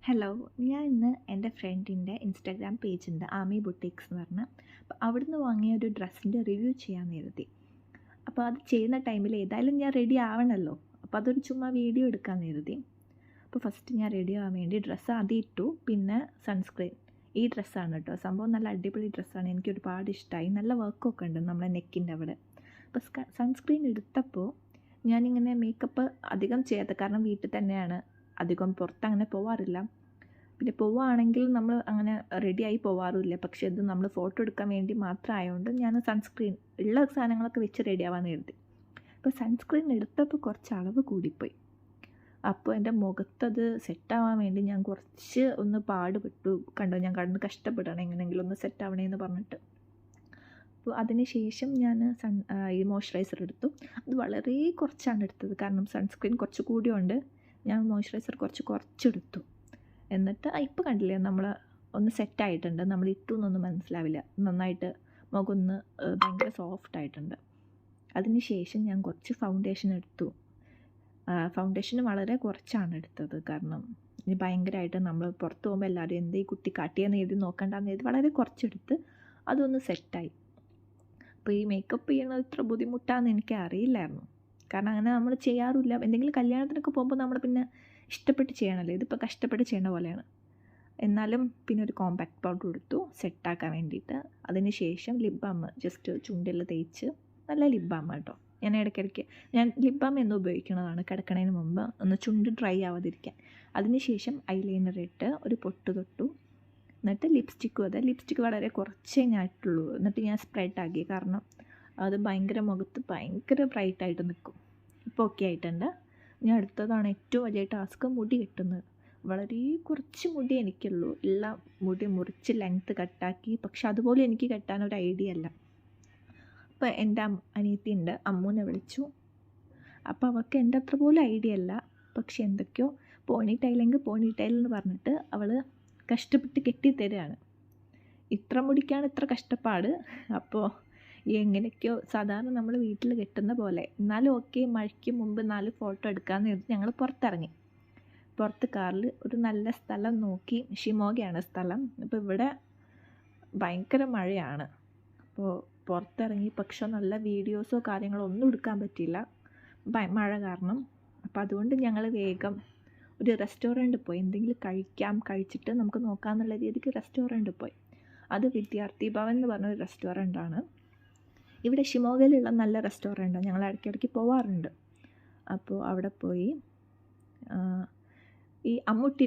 Hello, ഞാൻ ഇന്ന് എൻ്റെ ഫ്രണ്ടിൻ്റെ ഇൻസ്റ്റാഗ്രാം പേജുണ്ട് ആമി ബുട്ടീക്സ് എന്ന് പറഞ്ഞ്. അപ്പോൾ അവിടുന്ന് വാങ്ങിയ ഒരു ഡ്രസ്സിൻ്റെ റിവ്യൂ ചെയ്യാമെന്ന് കരുതി. അപ്പോൾ അത് ചെയ്യുന്ന ടൈമിൽ ഏതായാലും ഞാൻ റെഡി ആവണമല്ലോ, അപ്പോൾ അതൊരു ചുമ്മാ വീഡിയോ എടുക്കാമെന്ന് കരുതി. അപ്പോൾ ഫസ്റ്റ് ഞാൻ റെഡി ആവാൻ വേണ്ടി ഡ്രസ്സ് ആദ്യം ഇട്ടു, പിന്നെ സൺസ്ക്രീൻ. ഈ ഡ്രസ്സാണ് കേട്ടോ, സംഭവം നല്ല അടിപൊളി ഡ്രസ്സാണ്, എനിക്ക് ഒരുപാട് ഇഷ്ടമായി. നല്ല വർക്കൊക്കെ ഉണ്ട് നമ്മളെ നെക്കിൻ്റെ അവിടെ. അപ്പോൾ സൺസ്ക്രീൻ എടുത്തപ്പോൾ ഞാനിങ്ങനെ മേക്കപ്പ് അധികം ചെയ്യാത്ത, കാരണം വീട്ടിൽ തന്നെയാണ്, അധികം പുറത്തങ്ങനെ പോവാറില്ല. പിന്നെ പോവുകയാണെങ്കിൽ നമ്മൾ അങ്ങനെ റെഡിയായി പോവാറുമില്ല. പക്ഷേ ഇത് നമ്മൾ ഫോട്ടോ എടുക്കാൻ വേണ്ടി മാത്രം ആയതുകൊണ്ട് ഞാൻ സൺസ്ക്രീൻ ഉള്ള സാധനങ്ങളൊക്കെ വെച്ച് റെഡിയാവാമെന്ന് കരുതി. അപ്പോൾ സൺസ്ക്രീൻ എടുത്തപ്പോൾ കുറച്ച് അളവ് കൂടിപ്പോയി. അപ്പോൾ എൻ്റെ മുഖത്തത് സെറ്റാവാൻ വേണ്ടി ഞാൻ കുറച്ച് ഒന്ന് പാടുപെട്ടു. കണ്ടോ, ഞാൻ കണ്ണ് കഷ്ടപ്പെടണം എങ്ങനെയെങ്കിലും ഒന്ന് സെറ്റാവണേന്ന് പറഞ്ഞിട്ട്. അപ്പോൾ അതിന് ശേഷം ഞാൻ ഈ മോയ്സ്ചറൈസർ എടുത്തു. അത് വളരെ കുറച്ചാണ് എടുത്തത്, കാരണം സൺസ്ക്രീൻ കുറച്ച് കൂടിയുണ്ട്. ഞാൻ മോയ്സ്ചറൈസർ കുറച്ചെടുത്തു. എന്നിട്ട് ഇപ്പോൾ കണ്ടില്ലേ, നമ്മൾ ഒന്ന് സെറ്റായിട്ടുണ്ട്. നമ്മൾ ഇട്ടു എന്നൊന്നും മനസ്സിലാവില്ല, നന്നായിട്ട് മുഖം ഒന്ന് ഭയങ്കര സോഫ്റ്റായിട്ടുണ്ട്. അതിന് ശേഷം ഞാൻ കുറച്ച് ഫൗണ്ടേഷൻ എടുത്തു. ഫൗണ്ടേഷൻ വളരെ കുറച്ചാണ് എടുത്തത്, കാരണം ഇനി ഭയങ്കരമായിട്ട് നമ്മൾ പുറത്ത് പോകുമ്പോൾ എല്ലാവരും ഈ കുട്ടി കാട്ടിയെന്ന് എഴുതി നോക്കണ്ടെന്ന് എഴുതി വളരെ കുറച്ചെടുത്ത് അതൊന്ന് സെറ്റായി. അപ്പോൾ ഈ മേക്കപ്പ് ചെയ്യണത് ഇത്ര ബുദ്ധിമുട്ടാണെന്ന് എനിക്ക് അറിയില്ലായിരുന്നു, കാരണം അങ്ങനെ നമ്മൾ ചെയ്യാറില്ല. എന്തെങ്കിലും കല്യാണത്തിനൊക്കെ പോകുമ്പോൾ നമ്മൾ പിന്നെ ഇഷ്ടപ്പെട്ട് ചെയ്യണമല്ലോ, ഇതിപ്പോൾ കഷ്ടപ്പെട്ട് ചെയ്യണ പോലെയാണ്. എന്നാലും പിന്നെ ഒരു കോമ്പാക്ട് പൗഡർ എടുത്തു സെറ്റാക്കാൻ വേണ്ടിയിട്ട്. അതിന് ശേഷം ലിപ് ബാം ജസ്റ്റ് ചുണ്ടിൽ തേച്ച്, നല്ല ലിപ് ബാം കേട്ടോ. ഞാൻ ഇടയ്ക്കിടയ്ക്ക് ലിപ് ബാം എന്നും ഉപയോഗിക്കുന്നതാണ് കിടക്കണതിന് മുമ്പ്, ഒന്ന് ചുണ്ട് ഡ്രൈ ആവാതിരിക്കാൻ. അതിന് ശേഷം ഐലൈനർ ഇട്ട് ഒരു പൊട്ട് തൊട്ടു. എന്നിട്ട് ലിപ്സ്റ്റിക്ക് വളരെ കുറച്ചേ ഞാൻ ഇട്ടുള്ളൂ. എന്നിട്ട് ഞാൻ സ്പ്രെഡ് ആക്കി, കാരണം അത് ഭയങ്കര മുഖത്ത് ഭയങ്കര ബ്രൈറ്റായിട്ട് നിൽക്കും. ഇപ്പോൾ ഓക്കെ ആയിട്ടുണ്ട്. ഞാൻ അടുത്തതാണ് ഏറ്റവും വലിയ ടാസ്ക്, മുടി കെട്ടുന്നത്. വളരെ കുറച്ച് മുടി എനിക്കുള്ളൂ, ഉള്ള മുടി മുറിച്ച് ലെങ്ത്ത് കട്ടാക്കി. പക്ഷെ അതുപോലെ എനിക്ക് കെട്ടാനൊരു ഐഡിയ അല്ല. അപ്പോൾ എൻ്റെ അനിയത്തി ഉണ്ട്, അമ്മൂനെ വിളിച്ചു. അപ്പോൾ അവൾക്ക് എൻ്റെ അത്ര പോലും ഐഡിയ അല്ല. പക്ഷെ എന്തൊക്കെയോ പോണി ടൈൽ എന്ന് പറഞ്ഞിട്ട് അവൾ കഷ്ടപ്പെട്ട് കെട്ടിത്തരാണ്. ഇത്ര മുടിക്കാണ് ഇത്ര കഷ്ടപ്പാട്. അപ്പോൾ എങ്ങനെയൊക്കെയോ സാധാരണ നമ്മൾ വീട്ടിൽ കെട്ടുന്ന പോലെ, എന്നാലും ഓക്കെ, മഴയ്ക്ക് മുമ്പ് 4 ഫോട്ടോ എടുക്കാമെന്ന് കരുതി ഞങ്ങൾ പുറത്തിറങ്ങി. പുറത്ത് കാറിൽ ഒരു നല്ല സ്ഥലം നോക്കി, ഷിമോഗയാണ് സ്ഥലം. അപ്പോൾ ഇവിടെ ഭയങ്കര മഴയാണ്. അപ്പോൾ പുറത്തിറങ്ങി, പക്ഷെ നല്ല വീഡിയോസോ കാര്യങ്ങളോ ഒന്നും എടുക്കാൻ പറ്റിയില്ല മഴ കാരണം. അപ്പോൾ അതുകൊണ്ട് ഞങ്ങൾ വേഗം ഒരു റെസ്റ്റോറൻറ്റിൽ പോയി, എന്തെങ്കിലും കഴിച്ചിട്ട് നമുക്ക് നോക്കാമെന്നുള്ള രീതിക്ക് റെസ്റ്റോറൻറ്റിൽ പോയി. അത് വിദ്യാർത്ഥി ഭവൻ എന്ന് പറഞ്ഞൊരു റെസ്റ്റോറൻറ്റാണ്. ഇവിടെ ഷിമോഗയിലുള്ള നല്ല റെസ്റ്റോറൻറ്റാണ്, ഞങ്ങൾ ഇടയ്ക്കിടയ്ക്ക് പോവാറുണ്ട്. അപ്പോൾ അവിടെ പോയി ഈ അമ്മൂട്ടി